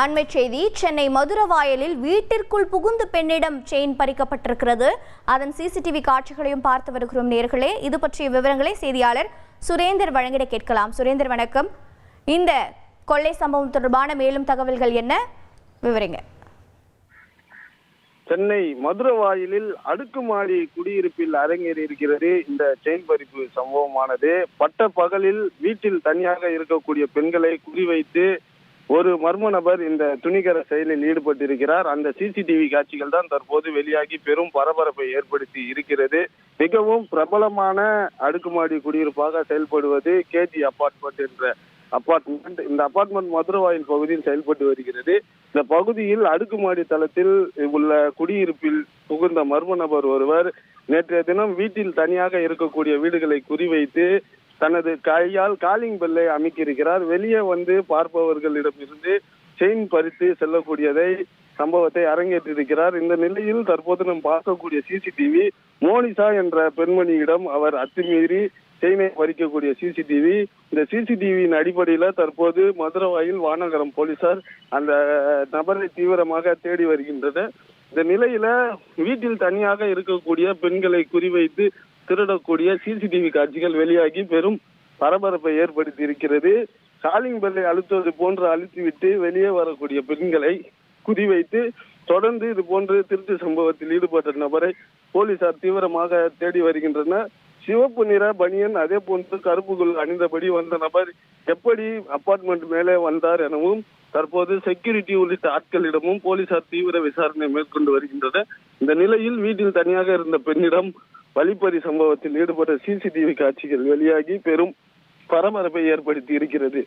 அண்மை செய்தி சென்னை மதுரவாயலில் வீட்டிற்குள் புகுந்து பெண்ணிடம் செயின் பறிக்கப்பட்டிருக்கிறது. அதன் சிசிடிவி காட்சிகளையும் பார்த்து வருகிறோம் நேயர்களே. இது பற்றிய விவரங்களை செய்தியாளர் சுரேந்தர் வழங்கிட கேட்கலாம். சுரேந்தர் வணக்கம். இந்த கொள்ளை சம்பவம் தொடர்பான மேலும் தகவல்கள் என்ன, விவரிங்க. சென்னை மதுரவாயலில் அடுக்குமாடி குடியிருப்பில் அரங்கேறி இருக்கிறது இந்த செயின் பறிப்பு சம்பவமானது. பட்ட பகலில் வீட்டில் தனியாக இருக்கக்கூடிய பெண்களை குறிவைத்து ஒரு மர்ம நபர் இந்த துணிகர செயலில் ஈடுபட்டிருக்கிறார். அந்த சிசிடிவி காட்சிகள் தான் தற்போது வெளியாகி பெரும் பரபரப்பை ஏற்படுத்தி இருக்கிறது. மிகவும் பிரபலமான அடுக்குமாடி குடியிருப்பாக செயல்படுவது கேஜி அபார்ட்மெண்ட் என்ற அபார்ட்மெண்ட். இந்த அபார்ட்மெண்ட் மதுரவாயல் பகுதியில் செயல்பட்டு வருகிறது. இந்த பகுதியில் அடுக்குமாடி தளத்தில் உள்ள குடியிருப்பில் புகுந்த மர்ம நபர் ஒருவர் நேற்றைய தினம் வீட்டில் தனியாக இருக்கக்கூடிய வீடுகளை குறிவைத்து தனது கையால் காலிங் பெல்லை அமைக்கியிருக்கிறார். வெளியே வந்து பார்ப்பவர்களிடமிருந்து செயின் பறித்து செல்லக்கூடியதை சம்பவத்தை அரங்கேற்றிருக்கிறார். இந்த நிலையில் தற்போது நாம் பார்க்கக்கூடிய சிசிடிவி மோனிஷா என்ற பெண்மணியிடம் அவர் அத்துமீறி செயினை பறிக்கக்கூடிய சிசிடிவி. இந்த சிசிடிவியின் அடிப்படையில தற்போது மதுரவாயல் வானகரம் போலீசார் அந்த நபரை தீவிரமாக தேடி வருகின்றனர். இந்த நிலையில வீட்டில் தனியாக இருக்கக்கூடிய பெண்களை குறிவைத்து திருடக்கூடிய சிசிடிவி காட்சிகள் வெளியாகி பெரும் பரபரப்பை ஏற்படுத்தி இருக்கிறது. காலிங் பெல்லை அழுத்துவது போன்று அழுத்திவிட்டு வெளியே வரக்கூடிய பெண்களை குறிவைத்து தொடர்ந்து இது போன்று திருட்டு சம்பவத்தில் ஈடுபட்ட நபரை போலீசார் தீவிரமாக தேடி வருகின்றனர். சிவப்பு நிற பனியன் அதே போன்று கருப்புக்குள் அணிந்தபடி வந்த நபர் எப்படி அபார்ட்மெண்ட் மேலே வந்தார் எனவும் தற்போது செக்யூரிட்டி உள்ளிட்ட ஆட்களிடமும் போலீசார் தீவிர விசாரணை மேற்கொண்டு வருகின்றனர். இந்த நிலையில் வீட்டில் தனியாக இருந்த பெண்ணிடம் வழிப்பறி சம்பவத்தில் ஈடுபட்ட சிசிடிவி காட்சிகள் வெளியாகி பெரும் பரபரப்பை ஏற்படுத்தி இருக்கிறது.